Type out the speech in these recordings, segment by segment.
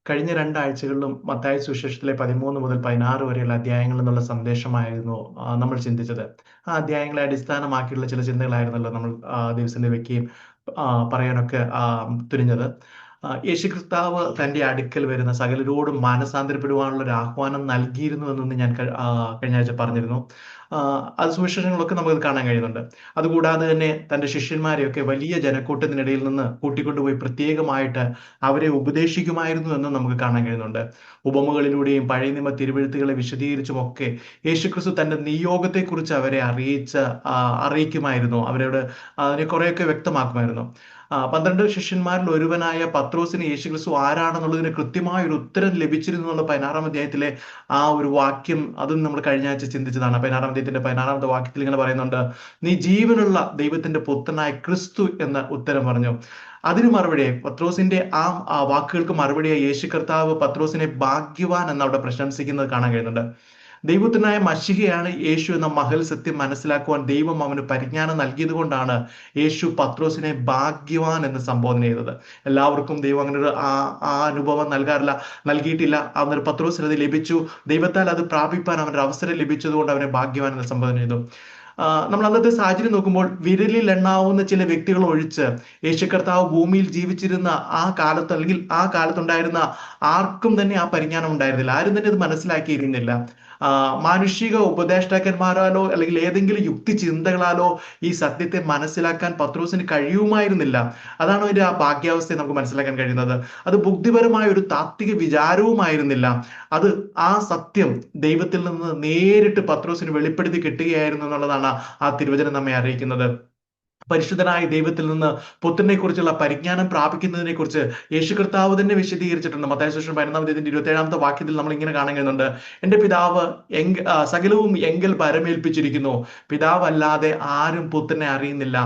കഴിഞ്ഞ രണ്ടാഴ്ചകളിലും മത്തായി സുവിശേഷത്തിലെ 13 മുതൽ 16 വരെയുള്ള അധ്യായങ്ങളിൽ നിന്നുള്ള സന്ദേശമായിരുന്നു നമ്മൾ ചിന്തിച്ചത്. ആ അധ്യായങ്ങളെ അടിസ്ഥാനമാക്കിയുള്ള ചില ചിന്തകളായിരുന്നല്ലോ നമ്മൾ ദിവസത്തിൽ വെക്കുകയും പറയാനൊക്കെ തുനിഞ്ഞത്. യേശു കർത്താവ് തന്റെ അടുക്കൽ വരുന്ന സകലരോടും മാനസാന്തരപ്പെടുവാനുള്ള ഒരു ആഹ്വാനം നൽകിയിരുന്നു എന്നൊന്ന് ഞാൻ കഴിഞ്ഞ ആഴ്ച പറഞ്ഞിരുന്നു. അത് സുവിശേഷങ്ങളൊക്കെ നമുക്ക് കാണാൻ കഴിയുന്നുണ്ട്. അതുകൂടാതെ തന്നെ തന്റെ ശിഷ്യന്മാരെയൊക്കെ വലിയ ജനക്കൂട്ടത്തിനിടയിൽ നിന്ന് കൂട്ടിക്കൊണ്ടുപോയി പ്രത്യേകമായിട്ട് അവരെ ഉപദേശിക്കുമായിരുന്നു എന്നും നമുക്ക് കാണാൻ കഴിയുന്നുണ്ട്. ഉപമകളിലൂടെയും പഴയ നിയമ തിരുവെഴുത്തുകളെ വിശദീകരിച്ചുമൊക്കെ യേശുക്രിസ്തു തന്റെ നിയോഗത്തെക്കുറിച്ച് അവരെ അറിയിക്കുമായിരുന്നു. അവരോട് അതിനെ കുറെയൊക്കെ വ്യക്തമാക്കുമായിരുന്നു. 12 ശിഷ്യന്മാരിൽ ഒരുവനായ പത്രോസിന് യേശുക്രിസ്തു ആരാണെന്നുള്ളതിന് കൃത്യമായ ഒരു ഉത്തരം ലഭിച്ചിരുന്നു എന്നുള്ള 16 അധ്യായത്തിലെ ആ ഒരു വാക്യം, അതും നമ്മൾ കഴിഞ്ഞ ആഴ്ച ചിന്തിച്ചതാണ്. 16 അധ്യായത്തിന്റെ 16 വാക്യത്തിൽ ഇങ്ങനെ പറയുന്നുണ്ട്, നീ ജീവനുള്ള ദൈവത്തിന്റെ പുത്രനായ ക്രിസ്തു എന്ന് ഉത്തരം പറഞ്ഞു. അതിന് മറുപടിയായി പത്രോസിന്റെ ആ വാക്കുകൾക്ക് മറുപടിയായി യേശു കർത്താവ് പത്രോസിനെ ഭാഗ്യവാൻ എന്ന് അവിടെ പ്രശംസിക്കുന്നത് കാണാൻ കഴിയുന്നുണ്ട്. ദൈവത്തിനായ മശിഹയാണ് യേശു എന്ന മഹൽ സത്യം മനസ്സിലാക്കുവാൻ ദൈവം അവന് പരിജ്ഞാനം നൽകിയത് കൊണ്ടാണ് യേശു പത്രോസിനെ ഭാഗ്യവാൻ എന്ന് സംബോധന ചെയ്തത്. എല്ലാവർക്കും ദൈവം അങ്ങനെ ഒരു അനുഭവം നൽകിയിട്ടില്ല. അവന് പത്രോസിന് അത് ലഭിച്ചു. ദൈവത്താൽ അത് പ്രാപിപ്പാൻ അവനൊരു അവസരം ലഭിച്ചതുകൊണ്ട് അവനെ ഭാഗ്യവാൻ എന്ന് സംബോധന ചെയ്തു. നമ്മൾ അന്നത്തെ സാഹചര്യം നോക്കുമ്പോൾ വിരലിൽ എണ്ണാവുന്ന ചില വ്യക്തികൾ ഒഴിച്ച് യേശു കർത്താവ് ഭൂമിയിൽ ജീവിച്ചിരുന്ന ആ കാലത്ത്, അല്ലെങ്കിൽ ആ കാലത്തുണ്ടായിരുന്ന ആർക്കും തന്നെ ആ പരിജ്ഞാനം ഉണ്ടായിരുന്നില്ല. ആരും തന്നെ അത് മനസ്സിലാക്കിയിരുന്നില്ല. മാനുഷിക ഉപദേഷ്ടാക്കന്മാരാലോ അല്ലെങ്കിൽ ഏതെങ്കിലും യുക്തി ചിന്തകളാലോ ഈ സത്യത്തെ മനസ്സിലാക്കാൻ പത്രോസിന് കഴിയുമായിരുന്നില്ല. അതാണ് ഒരു ആ ഭാഗ്യാവസ്ഥയെ നമുക്ക് മനസ്സിലാക്കാൻ കഴിയുന്നത്. അത് ബുദ്ധിപരമായ ഒരു താത്വിക വിചാരവുമായിരുന്നില്ല. അത് ആ സത്യം ദൈവത്തിൽ നിന്ന് നേരിട്ട് പത്രോസിന് വെളിപ്പെടുത്തി കിട്ടുകയായിരുന്നു എന്നുള്ളതാണ് ആ തിരുവചനം നമ്മെ അറിയിക്കുന്നത്. പരിശുദ്ധനായ ദൈവത്തിൽ നിന്ന് പുത്രനെ കുറിച്ചുള്ള പരിജ്ഞാനം പ്രാപിക്കുന്നതിനെ കുറിച്ച് യേശു കർത്താവ് തന്നെ വിശദീകരിച്ചിട്ടുണ്ട്. മത്തായി സുവിശേഷം 14 27 വാക്യത്തിൽ നമ്മൾ ഇങ്ങനെ കാണാൻ കഴിയുന്നുണ്ട്, എന്റെ പിതാവ് സകലവും എങ്കിൽ പരമേൽപ്പിച്ചിരിക്കുന്നു. പിതാവല്ലാതെ ആരും പുത്രനെ അറിയുന്നില്ല.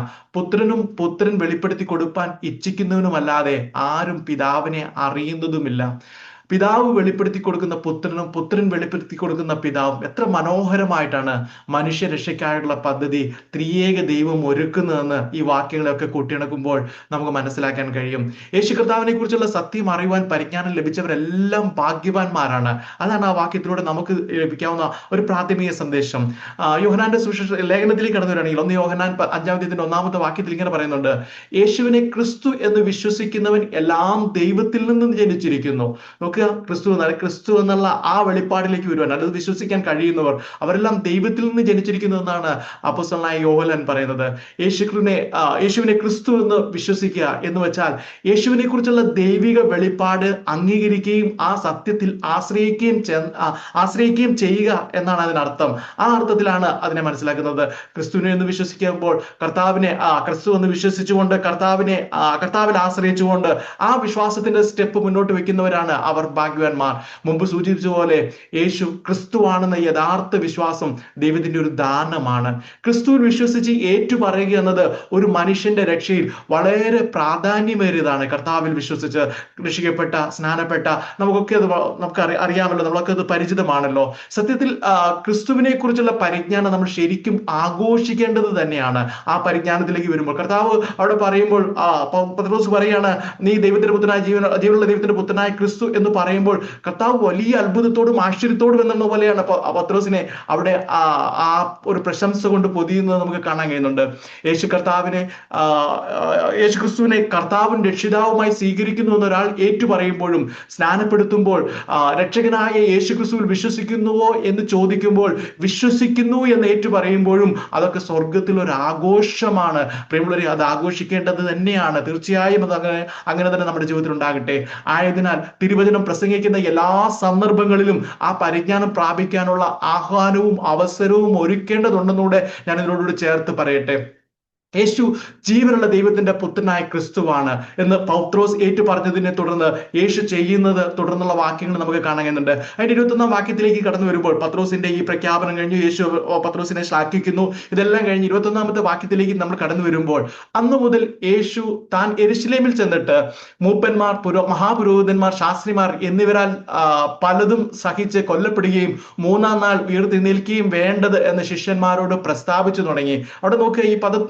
പുത്രൻ വെളിപ്പെടുത്തി കൊടുപ്പാൻ ഇച്ഛിക്കുന്നവനുമല്ലാതെ ആരും പിതാവിനെ അറിയുന്നതുമില്ല. പിതാവ് വെളിപ്പെടുത്തി കൊടുക്കുന്ന പുത്രനും പുത്രൻ വെളിപ്പെടുത്തി കൊടുക്കുന്ന പിതാവും എത്ര മനോഹരമായിട്ടാണ് മനുഷ്യ രക്ഷയ്ക്കായുള്ള പദ്ധതി ത്രിയേക ദൈവം ഒരുക്കുന്നതെന്ന് ഈ വാക്യങ്ങളെയൊക്കെ കൂട്ടിയിണക്കുമ്പോൾ നമുക്ക് മനസ്സിലാക്കാൻ കഴിയും. യേശു കർത്താവിനെ കുറിച്ചുള്ള സത്യം അറിയുവാൻ പരിജ്ഞാനം ലഭിച്ചവരെല്ലാം ഭാഗ്യവാന്മാരാണ്. അതാണ് ആ വാക്യത്തിലൂടെ നമുക്ക് ലഭിക്കാവുന്ന ഒരു പ്രാഥമിക സന്ദേശം. യോഹന്നാന്റെ സുവിശേഷ ലേഖനത്തിലേക്ക് കടന്നു വരികയാണെങ്കിൽ 1 യോഹന്നാൻ 5 1 വാക്യത്തിൽ ഇങ്ങനെ പറയുന്നുണ്ട്, യേശുവിനെ ക്രിസ്തു എന്ന് വിശ്വസിക്കുന്നവൻ എല്ലാം ദൈവത്തിൽ നിന്നും ജനിച്ചിരിക്കുന്നു. ക്രിസ്തു എന്നുള്ള ആ വെളിപ്പാടിലേക്ക് വരുവാൻ, അത് വിശ്വസിക്കാൻ കഴിയുന്നവർ അവരെല്ലാം ദൈവത്തിൽ നിന്ന് ജനിച്ചിരിക്കുന്നു എന്നാണ് അപ്പോസ്തലനായ യോഹന്നാൻ പറയുന്നത്. യേശുവിനെ ക്രിസ്തു എന്ന് വിശ്വസിക്കുക എന്ന് വെച്ചാൽ യേശുവിനെ കുറിച്ചുള്ള ദൈവിക വെളിപ്പാട് അംഗീകരിക്കുകയും ആ സത്യത്തിൽ ആശ്രയിക്കുകയും ചെയ്യുക എന്നാണ് അതിനർത്ഥം. ആ അർത്ഥത്തിലാണ് അതിനെ മനസ്സിലാക്കുന്നത്. ക്രിസ്തുവിനെ എന്ന് വിശ്വസിക്കുമ്പോൾ ക്രിസ്തു എന്ന് വിശ്വസിച്ചുകൊണ്ട് കർത്താവിൽ ആശ്രയിച്ചുകൊണ്ട് ആ വിശ്വാസത്തിന്റെ സ്റ്റെപ്പ് മുന്നോട്ട് വെക്കുന്നവരാണ് അവർ ഭാഗ്യവാന്മാർ. മുമ്പ് സൂചിപ്പിച്ച പോലെ യേശു ക്രിസ്തുവാണെന്ന യഥാർത്ഥ വിശ്വാസം ദൈവത്തിന്റെ ഒരു ദാനമാണ്. ക്രിസ്തുവിൽ വിശ്വസിച്ച് ഏറ്റുപറയുക എന്നത് ഒരു മനുഷ്യന്റെ രക്ഷയിൽ വളരെ പ്രാധാന്യമേറിയതാണ്. കർത്താവിൽ വിശ്വസിച്ച് രക്ഷിക്കപ്പെട്ട, സ്നാനപ്പെട്ട നമുക്ക് അറിയാമല്ലോ, നമ്മളൊക്കെ അത് പരിചിതമാണല്ലോ. സത്യത്തിൽ ക്രിസ്തുവിനെ കുറിച്ചുള്ള പരിജ്ഞാനം നമ്മൾ ശരിക്കും ആഘോഷിക്കേണ്ടത് തന്നെയാണ്. ആ പരിജ്ഞാനത്തിലേക്ക് വരുമ്പോൾ കർത്താവ് അവിടെ പറയുമ്പോൾ പത്രോസ് പറയാണ്, നീ ദൈവത്തിന്റെ പുത്രനായ ജീവനുള്ള ദൈവത്തിന്റെ പുത്രനായ ക്രിസ്തു എന്ന് പറയുമ്പോൾ കർത്താവ് വലിയ അത്ഭുതത്തോടും ആശ്ചര്യത്തോടും എന്നുള്ള പോലെയാണ് പത്രോസിനെ അവിടെ ആ ഒരു പ്രശംസ കൊണ്ട് പൊതിയുന്നത് നമുക്ക് കാണാൻ കഴിയുന്നുണ്ട്. യേശു ക്രിസ്തുവിനെ കർത്താവും രക്ഷിതാവുമായി സ്വീകരിക്കുന്നു എന്നൊരാൾ ഏറ്റു പറയുമ്പോഴും, സ്നാനപ്പെടുത്തുമ്പോൾ രക്ഷകനായ യേശു ക്രിസ്തുവിൽ വിശ്വസിക്കുന്നുവോ എന്ന് ചോദിക്കുമ്പോൾ വിശ്വസിക്കുന്നു എന്ന് ഏറ്റു പറയുമ്പോഴും അതൊക്കെ സ്വർഗത്തിൽ ഒരു ആഘോഷമാണ്. പ്രിയമുള്ളവരെ, അത് ആഘോഷിക്കേണ്ടത് തന്നെയാണ്. തീർച്ചയായും അത് അങ്ങനെ തന്നെ നമ്മുടെ ജീവിതത്തിൽ ഉണ്ടാകട്ടെ. ആയതിനാൽ തിരുവചനം പ്രസംഗിക്കുന്ന എല്ലാ സന്ദർഭങ്ങളിലും ആ പരിജ്ഞാനം പ്രാപിക്കാനുള്ള ആഹ്വാനവും അവസരവും ഒരുക്കേണ്ടതുണ്ടെന്നൂടെ ഞാൻ ഇതിനോടുകൂടി ചേർത്ത് പറയട്ടെ. യേശു ജീവനുള്ള ദൈവത്തിന്റെ പുത്രനായ ക്രിസ്തുവാണ് എന്ന് പൗത്രോസ് ഏറ്റു പറഞ്ഞതിനെ തുടർന്ന് യേശു ചെയ്യുന്നത് തുടർന്നുള്ള വാക്യങ്ങൾ നമുക്ക് കാണാൻ കഴിയുന്നുണ്ട്. അതിന്റെ 21 വാക്യത്തിലേക്ക് കടന്നു വരുമ്പോൾ പത്രോസിന്റെ ഈ പ്രഖ്യാപനം കഴിഞ്ഞു, യേശു പത്രോസിനെ ശ്ലാഘിക്കുന്നു. ഇതെല്ലാം കഴിഞ്ഞ് 21 വാക്യത്തിലേക്ക് നമ്മൾ കടന്നു വരുമ്പോൾ, അന്നു മുതൽ യേശു താൻ യെരൂശലേമിൽ ചെന്നിട്ട് മൂപ്പന്മാർ, മഹാപുരോഹിതന്മാർ, ശാസ്ത്രിമാർ എന്നിവരാൽ പലതും സഹിച്ച് കൊല്ലപ്പെടുകയും 3-ാം നാൾ ഉയർത്തെഴുന്നേൽക്കുകയും വേണ്ടത് എന്ന് ശിഷ്യന്മാരോട് പ്രസ്താവിച്ചു തുടങ്ങി. അവിടെ നോക്കുക, ഈ പദം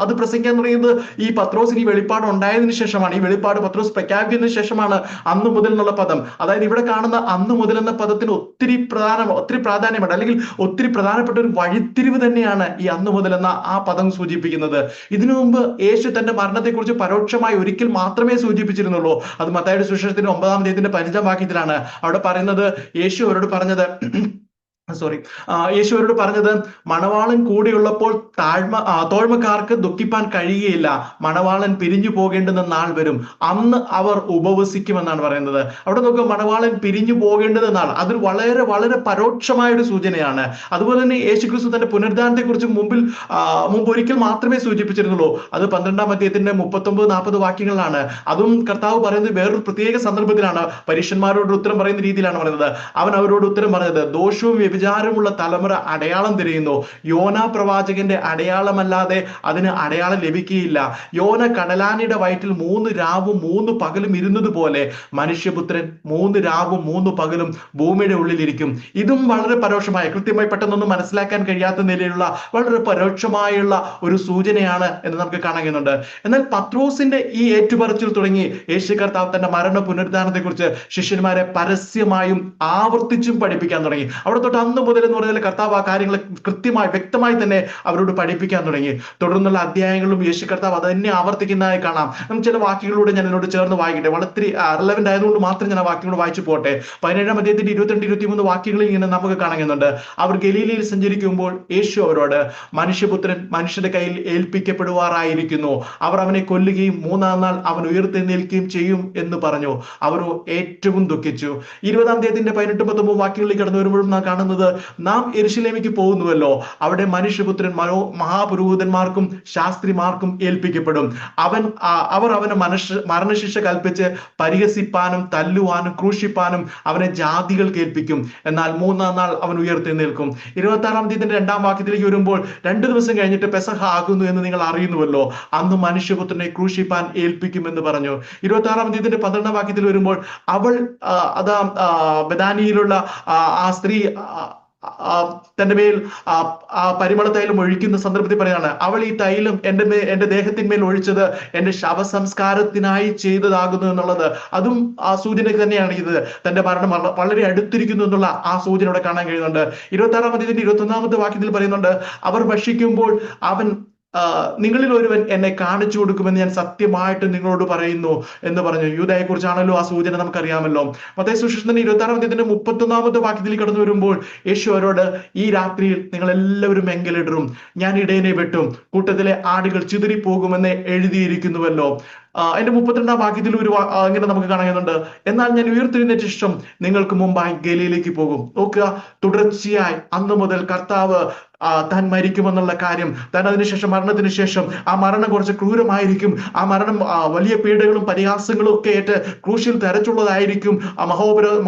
അത് പ്രസംഗിക്കാൻ തുടങ്ങിയത് ഈ പത്രോസിന് ഈ വെളിപ്പാട് ഉണ്ടായതിനു ശേഷമാണ്. ഈ വെളിപ്പാട് പത്രോസ് പ്രഖ്യാപിച്ചതിന് ശേഷമാണ് അന്ന് മുതൽ എന്നുള്ള പദം. അതായത് ഇവിടെ കാണുന്ന അന്ന് മുതൽ എന്ന പദത്തിന് ഒത്തിരി പ്രാധാന്യമുണ്ട്, അല്ലെങ്കിൽ ഒത്തിരി പ്രധാനപ്പെട്ട ഒരു വഴിത്തിരിവ് തന്നെയാണ് ഈ അന്ന് മുതൽ എന്ന ആ പദം സൂചിപ്പിക്കുന്നത്. ഇതിനു മുമ്പ് യേശു തന്റെ മരണത്തെക്കുറിച്ച് പരോക്ഷമായി ഒരിക്കൽ മാത്രമേ സൂചിപ്പിച്ചിരുന്നുള്ളൂ. അത് മത്തായിയുടെ സുവിശേഷത്തിന്റെ 9-ാം അധ്യായത്തിന്റെ 15-ാം വാക്യത്തിലാണ്. അവിടെ പറയുന്നത്, യേശു അവരോട് പറഞ്ഞത് യേശു അവരോട് പറഞ്ഞത്, മണവാളൻ കൂടെയുള്ളപ്പോൾ തോഴ്മക്കാർക്ക് ദുഃഖിപ്പാൻ കഴിയുകയില്ല, മണവാളൻ പിരിഞ്ഞു പോകേണ്ടുന്ന നാൾ വരും, അന്ന് അവർ ഉപവസിക്കുമെന്നാണ് പറയുന്നത്. അവിടെ നോക്കുക, മണവാളൻ പിരിഞ്ഞു പോകേണ്ടുന്ന നാൾ, അതൊരു വളരെ വളരെ പരോക്ഷമായ ഒരു സൂചനയാണ്. അതുപോലെ തന്നെ യേശുക്രിസ്തു തന്റെ പുനരുദ്ധാനത്തെ കുറിച്ച് മുമ്പ് ഒരിക്കൽ മാത്രമേ സൂചിപ്പിച്ചിരുന്നുള്ളൂ. അത് 12-ാം അധ്യായത്തിന്റെ 39-40 വാക്യങ്ങളിലാണ്. അതും കർത്താവ് പറയുന്നത് വേറൊരു പ്രത്യേക സന്ദർഭത്തിലാണ്. പരീക്ഷന്മാരോട് ഉത്തരം പറയുന്ന രീതിയിലാണ് പറയുന്നത്. അവൻ അവരോട് ഉത്തരം പറഞ്ഞത്, ദോഷവും വ്യഭിചാരമുള്ള തലമുറ അടയാളം തിരയുന്നു, യോന പ്രവാചകന്റെ അടയാളമല്ലാതെ അതിന് അടയാളം ലഭിക്കുകയില്ല. യോന കടലാനിയുടെ വയറ്റിൽ 3 രാവും 3 പകലും ഇരുന്നത് പോലെ മനുഷ്യപുത്രൻ 3 രാവും 3 പകലും ഭൂമിയുടെ ഉള്ളിലിരിക്കും. ഇതും വളരെ പരോക്ഷമായ, കൃത്യമായി പെട്ടെന്നൊന്നും മനസ്സിലാക്കാൻ കഴിയാത്ത നിലയിലുള്ള വളരെ പരോക്ഷമായുള്ള ഒരു സൂചനയാണ് എന്ന് നമുക്ക് കാണാൻ കഴിയുന്നുണ്ട്. എന്നാൽ പത്രോസിന്റെ ഈ ഏറ്റുപറച്ചിൽ തുടങ്ങി യേശു കർത്താവ് തന്റെ മരണ പുനരുദ്ധാനത്തെ കുറിച്ച് ശിഷ്യന്മാരെ പരസ്യമായും ആവർത്തിച്ചും പഠിപ്പിക്കാൻ തുടങ്ങി. അവിടെ തൊട്ട് അന്ന് മുതൽ എന്ന് പറഞ്ഞാൽ കർത്താവ് ആ കാര്യങ്ങൾ കൃത്യമായി വ്യക്തമായി തന്നെ അവരോട് പഠിപ്പിക്കാൻ തുടങ്ങി. തുടർന്നുള്ള അധ്യായങ്ങളിലും യേശു കർത്താവ് അത് തന്നെ ആവർത്തിക്കുന്നതായി കാണാം. നമുക്ക് ചില വാക്യങ്ങളിലൂടെ ഞാൻ എന്നോട് ചേർന്ന് വായിക്കട്ടെ. വളരെ റിലവന്റ് ആയതുകൊണ്ട് മാത്രം ഞാൻ ആ വാക്യങ്ങൾ വായിച്ചു പോട്ടെ. 17-ാം അധ്യായത്തിന്റെ 22-23 വാക്യങ്ങളിൽ ഇങ്ങനെ നമുക്ക് കാണുന്നുണ്ട്. അവർ ഗലീലയിൽ സഞ്ചരിക്കുമ്പോൾ യേശു അവരോട്, മനുഷ്യപുത്രൻ മനുഷ്യന്റെ കയ്യിൽ ഏൽപ്പിക്കപ്പെടുവാറായിരിക്കുന്നു, അവർ അവനെ കൊല്ലുകയും 3-ാം നാൾ അവൻ ഉയർത്തെഴുന്നേൽക്കുകയും ചെയ്യും എന്ന് പറഞ്ഞു. അവർ ഏറ്റവും ദുഃഖിച്ചു. 20-ാം അധ്യായത്തിന്റെ 18-19 വാക്യങ്ങളിലേക്ക് കടന്നു വരുമ്പോഴും നാം കാണുന്നത്, നാം യെരുശലേമിലേക്ക് പോകുന്നുവല്ലോ, അവിടെ മനുഷ്യപുത്രൻ മഹാപുരോഹിതന്മാർക്കും ശാസ്ത്രിമാർക്കും ഏൽപ്പിക്കപ്പെടും. അവർ അവന് മരണശിക്ഷ കൽപ്പിച്ച് പരിഹസിപ്പാനും തല്ലുവാനും ക്രൂശിപ്പാനും അവനെ ജാതികൾക്ക് ഏൽപ്പിക്കും. എന്നാൽ 3-ാം നാൾ അവൻ ഉയർത്തെഴുന്നേൽക്കും. 26-ാം അധ്യായത്തിന്റെ 2-ാം വാക്യത്തിലേക്ക് വരുമ്പോൾ, 2 ദിവസം കഴിഞ്ഞിട്ട് പെസഹ ആകുന്നു എന്ന് നിങ്ങൾ അറിയുന്നുവല്ലോ, അന്ന് മനുഷ്യപുത്രനെ ക്രൂശിപ്പാൻ ഏൽപ്പിക്കുമെന്ന് പറഞ്ഞു. 26-ാം അധ്യായത്തിന്റെ 12-ാം വാക്യത്തിൽ വരുമ്പോൾ, അവൾ ബഥാനിയിലുള്ള ആ സ്ത്രീ തന്റെ മേൽ പരിമള തൈലം ഒഴിക്കുന്ന സന്ദർഭത്തിൽ പറയാണ്, അവൾ ഈ തൈലം എന്റെ ദേഹത്തിന്മേൽ ഒഴിച്ചത് എന്റെ ശവസംസ്കാരത്തിനായി ചെയ്തതാകുന്നു എന്നുള്ളത്. അതും ആ സൂചന തന്നെയാണ്. ഇത് തന്റെ മരണം വളരെ അടുത്തിരിക്കുന്നു എന്നുള്ള ആ സൂചന ഇവിടെ കാണാൻ കഴിയുന്നുണ്ട്. 26-ാം അധ്യായത്തിന്റെ 21-ാമത്തെ വാക്യത്തിൽ പറയുന്നുണ്ട്, അവർ ഭക്ഷിക്കുമ്പോൾ അവൻ, നിങ്ങളിൽ ഒരുവൻ എന്നെ കാണിച്ചു കൊടുക്കുമെന്ന് ഞാൻ സത്യമായിട്ട് നിങ്ങളോട് പറയുന്നു എന്ന് പറഞ്ഞു. യൂദയെ കുറിച്ചാണല്ലോ ആ സൂചന, നമുക്കറിയാമല്ലോ. മത്തായി സുവിശേഷത്തിന്റെ 26-ാം അധ്യായത്തിന്റെ 31-ാമത്തെ വാക്യത്തിൽ കടന്നു വരുമ്പോൾ യേശു അവരോട്, ഈ രാത്രിയിൽ നിങ്ങൾ എല്ലാവരും എങ്കലിടറും, ഞാൻ ഇടയനെ വെട്ടും, കൂട്ടത്തിലെ ആടുകൾ ചിതറിപ്പോകുമെന്ന് എഴുതിയിരിക്കുന്നുവല്ലോ. അതിന്റെ 32-ാം വാക്യത്തിൽ ഇങ്ങനെ നമുക്ക് കാണുന്നുണ്ട്, എന്നാൽ ഞാൻ ഉയർത്തെഴുന്നേറ്റ ശേഷം നിങ്ങൾക്ക് മുമ്പായി ഗലീലയിലേക്ക് പോകും. നോക്കുക, തുടർച്ചയായി അന്ന് മുതൽ കർത്താവ് താൻ മരിക്കുമെന്നുള്ള കാര്യം, താൻ അതിനുശേഷം മരണത്തിന് ശേഷം ആ മരണം കുറച്ച് ക്രൂരമായിരിക്കും, ആ മരണം വലിയ പീഡകളും പരിഹാസങ്ങളും ഒക്കെ ഏറ്റ് ക്രൂശിൽ തരച്ചുള്ളതായിരിക്കും, ആ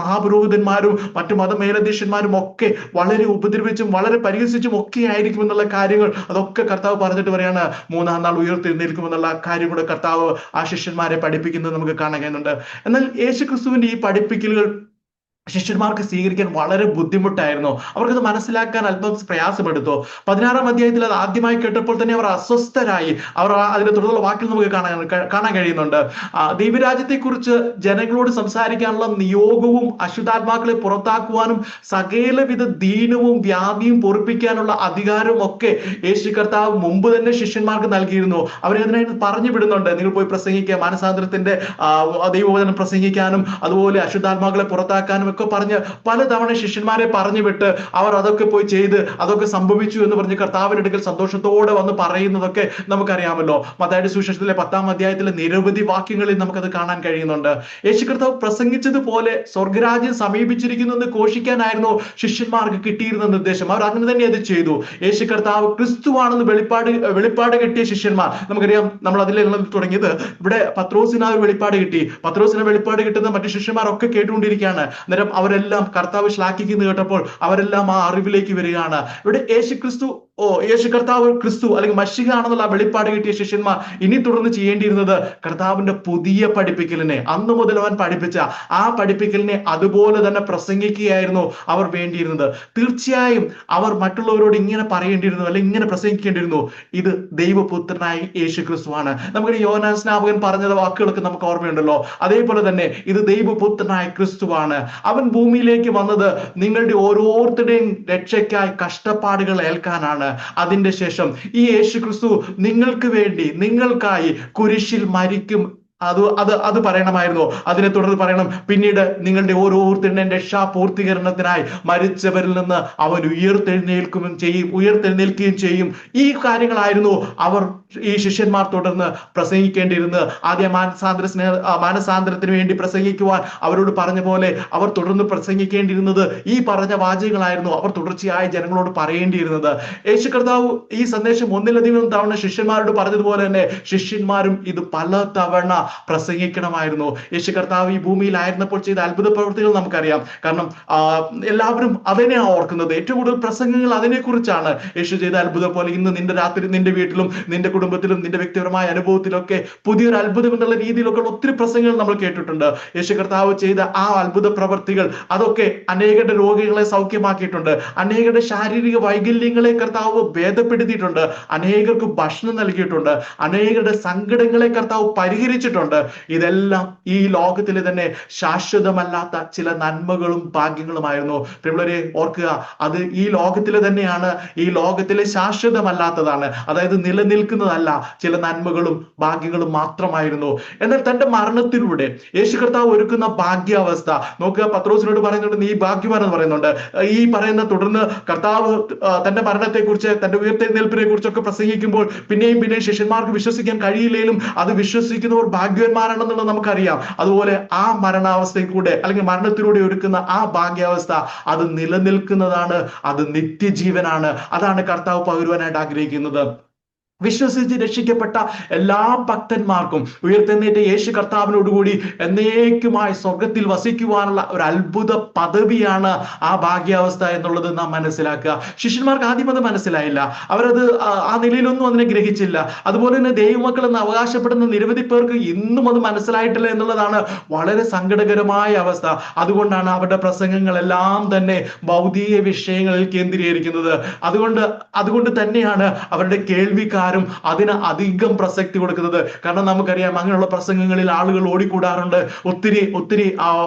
മഹാപുരോഹിതന്മാരും മറ്റു മതമേലധ്യക്ഷന്മാരും ഒക്കെ വളരെ ഉപദ്രവിച്ചും വളരെ പരിഹസിച്ചും ഒക്കെ ആയിരിക്കും എന്നുള്ള കാര്യങ്ങൾ അതൊക്കെ കർത്താവ് പറഞ്ഞിട്ട് പറയാണ് 3-ാം നാൾ ഉയർത്തെഴുന്നേൽക്കുമെന്നുള്ള കാര്യം കൂടെ കർത്താവ് ആ ശിഷ്യന്മാരെ പഠിപ്പിക്കുന്നത് നമുക്ക് കാണാൻ കഴിയുന്നുണ്ട്. എന്നാൽ യേശുക്രിസ്തുവിന്റെ ഈ പഠിപ്പിക്കലുകൾ ശിഷ്യന്മാർക്ക് സ്വീകരിക്കാൻ വളരെ ബുദ്ധിമുട്ടായിരുന്നു. അവർക്കത് മനസ്സിലാക്കാൻ അല്പം പ്രയാസമെടുത്തു. 16-ാം അധ്യായത്തിൽ അത് ആദ്യമായി കേട്ടപ്പോൾ തന്നെ അവർ അസ്വസ്ഥരായി. അവർ അതിന്റെ തുടർന്നുള്ള വാക്കിൽ നമുക്ക് കാണാൻ കഴിയുന്നുണ്ട്. ദൈവരാജ്യത്തെക്കുറിച്ച് ജനങ്ങളോട് സംസാരിക്കാനുള്ള നിയോഗവും അശുദ്ധാത്മാക്കളെ പുറത്താക്കുവാനും സകലവിധ ദീനവും വ്യാധിയും പൊറിപ്പിക്കാനുള്ള അധികാരവും ഒക്കെ യേശു കർത്താവ് മുമ്പ് തന്നെ ശിഷ്യന്മാർക്ക് നൽകിയിരുന്നു. അവരെ അതിനായിട്ട് പറഞ്ഞു വിടുന്നുണ്ട്, നിങ്ങൾ പോയി പ്രസംഗിക്കുക, മാനസാന്തരത്തിന്റെ ദൈവവചനം പ്രസംഗിക്കാനും അതുപോലെ അശുദ്ധാത്മാക്കളെ പുറത്താക്കാനും ഒക്കെ പറഞ്ഞ് പലതവണ ശിഷ്യന്മാരെ പറഞ്ഞു വിട്ട് അവർ അതൊക്കെ പോയി ചെയ്ത് അതൊക്കെ സംഭവിച്ചു എന്ന് പറഞ്ഞ് കർത്താവിന്റെ അടുക്കൽ സന്തോഷത്തോടെ വന്ന് പറയുന്നതൊക്കെ നമുക്കറിയാമല്ലോ. മത്തായിയുടെ സുവിശേഷത്തിലെ 10-ാം അധ്യായത്തിലെ നിരവധി വാക്യങ്ങളിൽ നമുക്കത് കാണാൻ കഴിയുന്നുണ്ട്. യേശു കർത്താവ് പ്രസംഗിച്ചതുപോലെ സ്വർഗരാജ്യം സമീപിച്ചിരിക്കുന്നു എന്ന് ഘോഷിക്കാനായിരുന്നു ശിഷ്യന്മാർക്ക് കിട്ടിയിരുന്ന നിർദ്ദേശം. അവർ അങ്ങനെ തന്നെ അത് ചെയ്തു. യേശു കർത്താവ് ക്രിസ്തുവാണെന്ന് വെളിപ്പാട് കിട്ടിയ ശിഷ്യന്മാർ, നമുക്കറിയാം, നമ്മൾ അതിലുള്ള തുടങ്ങിയത് ഇവിടെ പത്രോസിന് ആ ഒരു വെളിപ്പാട് കിട്ടി. പത്രോസിന് വെളിപ്പാട് കിട്ടുന്ന മറ്റു ശിഷ്യന്മാരൊക്കെ കേട്ടുകൊണ്ടിരിക്കുകയാണ്. അവരെല്ലാം കർത്താവ് ശ്ലാഘിക്കുന്നത് കേട്ടപ്പോൾ അവരെല്ലാം ആ അറിവിലേക്ക് വരികയാണ്. ഇവിടെ യേശുക്രിസ്തു യേശു കർത്താവ് ക്രിസ്തു അല്ലെങ്കിൽ മശിഹ ആണെന്നുള്ള ആ വെളിപ്പാട് കിട്ടിയ ശിഷ്യന്മാർ ഇനി തുടർന്ന് ചെയ്യേണ്ടിയിരുന്നത് കർത്താവിന്റെ പുതിയ പഠിപ്പിക്കലിനെ, അന്ന് മുതൽ അവൻ പഠിപ്പിച്ച ആ പഠിപ്പിക്കലിനെ അതുപോലെ തന്നെ പ്രസംഗിക്കുകയായിരുന്നു അവർ വേണ്ടിയിരുന്നത്. തീർച്ചയായും അവർ മറ്റുള്ളവരോട് ഇങ്ങനെ പറയേണ്ടിയിരുന്നു, അല്ലെങ്കിൽ ഇങ്ങനെ പ്രസംഗിക്കേണ്ടിയിരുന്നു, ഇത് ദൈവപുത്രനായ യേശു ക്രിസ്തുവാണ്. നമുക്ക് യോഹന്നാൻ സ്നാപകൻ പറഞ്ഞ വാക്കുകളൊക്കെ നമുക്ക് ഓർമ്മയുണ്ടല്ലോ. അതേപോലെ തന്നെ ഇത് ദൈവപുത്രനായ ക്രിസ്തുവാണ്. അവൻ ഭൂമിയിലേക്ക് വന്നത് നിങ്ങളുടെ ഓരോരുത്തരുടെയും രക്ഷയ്ക്കായി കഷ്ടപ്പാടുകൾ ഏൽക്കാനാണ്. അതിന്റെ ശേഷം ഈ യേശു ക്രിസ്തു നിങ്ങൾക്ക് വേണ്ടി, നിങ്ങൾക്കായി കുരിശിൽ മരിക്കും. അത് പറയണമായിരുന്നു. അതിനെ തുടർന്ന് പറയണം, പിന്നീട് നിങ്ങളുടെ ഓരോരുത്തരുടെയും രക്ഷാപൂർത്തീകരണത്തിനായി മരിച്ചവരിൽ നിന്ന് അവൻ ഉയർത്തെഴുന്നേൽക്കുകയും ചെയ്യും. ഈ കാര്യങ്ങളായിരുന്നു അവർ, ഈ ശിഷ്യന്മാർ തുടർന്ന് പ്രസംഗിക്കേണ്ടിയിരുന്നത്. ആദ്യ മാനസാന്തരത്തിന് വേണ്ടി പ്രസംഗിക്കുവാൻ അവരോട് പറഞ്ഞ പോലെ അവർ തുടർന്ന് പ്രസംഗിക്കേണ്ടിയിരുന്നത് ഈ പറഞ്ഞ വാചകങ്ങളായിരുന്നു അവർ തുടർച്ചയായി ജനങ്ങളോട് പറയേണ്ടിയിരുന്നത്. യേശു കർത്താവ് ഈ സന്ദേശം ഒന്നിലധികം തവണ ശിഷ്യന്മാരോട് പറഞ്ഞതുപോലെ തന്നെ ശിഷ്യന്മാരും ഇത് പല തവണ പ്രസംഗിക്കണമായിരുന്നു. യേശു കർത്താവ് ഈ ഭൂമിയിലായിരുന്നപ്പോൾ ചെയ്ത അത്ഭുത പ്രവൃത്തികൾ നമുക്കറിയാം. കാരണം എല്ലാവരും അതിനെയാണ് ഓർക്കുന്നത്. ഏറ്റവും കൂടുതൽ പ്രസംഗങ്ങൾ അതിനെക്കുറിച്ചാണ്. യേശു ചെയ്ത അത്ഭുതം പോലെ ഇന്ന് നിന്റെ വീട്ടിലും നിന്റെ കുടുംബത്തിലും നിന്റെ വ്യക്തിപരമായ അനുഭവത്തിലൊക്കെ പുതിയൊരു അത്ഭുതം എന്നുള്ള രീതിയിലൊക്കെ ഒത്തിരി പ്രസംഗങ്ങൾ നമ്മൾ കേട്ടിട്ടുണ്ട്. യേശു കർത്താവ് ചെയ്ത ആ അത്ഭുത പ്രവൃത്തികൾ അതൊക്കെ അനേകരുടെ രോഗികളെ സൗഖ്യമാക്കിയിട്ടുണ്ട്. അനേകരുടെ ശാരീരിക വൈകല്യങ്ങളെ കർത്താവ് ഭേദപ്പെടുത്തിയിട്ടുണ്ട്. അനേകർക്ക് ഭക്ഷണം നൽകിയിട്ടുണ്ട്. അനേകരുടെ സങ്കടങ്ങളെ കർത്താവ് പരിഹരിച്ചിട്ടുണ്ട്. ഇതെല്ലാം ഈ ലോകത്തിലെ തന്നെ ശാശ്വതമല്ലാത്ത ചില നന്മകളും ഭാഗ്യങ്ങളുമായിരുന്നു. പ്രിയമുള്ളവരെ ഓർക്കുക, അത് ഈ ലോകത്തിലെ തന്നെയാണ്, ഈ ലോകത്തിലെ ശാശ്വതമല്ലാത്തതാണ്, അതായത് നിലനിൽക്കുന്നതല്ല, ചില നന്മകളും ഭാഗ്യങ്ങളും മാത്രമായിരുന്നു. എന്നാൽ തന്റെ മരണത്തിലൂടെ യേശു കർത്താവ് ഒരുക്കുന്ന ഭാഗ്യാവസ്ഥ നോക്കുക. പത്രോസിനോട് പറയുന്നുണ്ട്, നീ ഭാഗ്യവാനെന്ന് പറയുന്നുണ്ട്. ഈ പറയുന്ന തുടർന്ന് കർത്താവ് തന്റെ മരണത്തെക്കുറിച്ച്, തന്റെ ഉയർത്തെഴുന്നേൽപ്പിനെ കുറിച്ചൊക്കെ പ്രസംഗിക്കുമ്പോൾ പിന്നെയും ശിഷ്യന്മാർക്ക് വിശ്വസിക്കാൻ കഴിയില്ലെങ്കിലും അത് വിശ്വസിക്കുന്നവർ ഭാഗ്യവാന്മാരാണെന്നുള്ളത് നമുക്കറിയാം. അതുപോലെ ആ മരണാവസ്ഥയിൽ കൂടെ അല്ലെങ്കിൽ മരണത്തിലൂടെ ഒരുക്കുന്ന ആ ഭാഗ്യാവസ്ഥ അത് നിലനിൽക്കുന്നതാണ്, അത് നിത്യജീവനാണ്. അതാണ് കർത്താവ് പകരുവാനായിട്ട് ആഗ്രഹിക്കുന്നത്. വിശ്വസിച്ച് രക്ഷിക്കപ്പെട്ട എല്ലാ ഭക്തന്മാർക്കും ഉയർത്തെഴുന്നേറ്റ യേശു കർത്താവിനോടുകൂടി എന്നേക്കുമായി സ്വർഗത്തിൽ വസിക്കുവാനുള്ള ഒരു അത്ഭുത പദവിയാണ് ആ ഭാഗ്യാവസ്ഥ എന്നുള്ളത് നാം മനസ്സിലാക്കുക. ശിഷ്യന്മാർക്ക് ആദ്യം അത് മനസ്സിലായില്ല. അവരത് ആ നിലയിലൊന്നും അതിനെ ഗ്രഹിച്ചില്ല. അതുപോലെ തന്നെ ദൈവമക്കൾ എന്ന് അവകാശപ്പെടുന്ന നിരവധി പേർക്ക് ഇന്നും അത് മനസ്സിലായിട്ടില്ല എന്നുള്ളതാണ് വളരെ സങ്കടകരമായ അവസ്ഥ. അതുകൊണ്ടാണ് അവരുടെ പ്രസംഗങ്ങളെല്ലാം തന്നെ ഭൗതിക വിഷയങ്ങളിൽ കേന്ദ്രീകരിക്കുന്നത്. അതുകൊണ്ട് തന്നെയാണ് അവരുടെ കേൾവിക്കാർ അതിന് അധികം പ്രസക്തി കൊടുക്കുന്നത്. കാരണം നമുക്കറിയാം, അങ്ങനെയുള്ള പ്രസംഗങ്ങളിൽ ആളുകൾ ഓടിക്കൂടാറുണ്ട്, ഒത്തിരി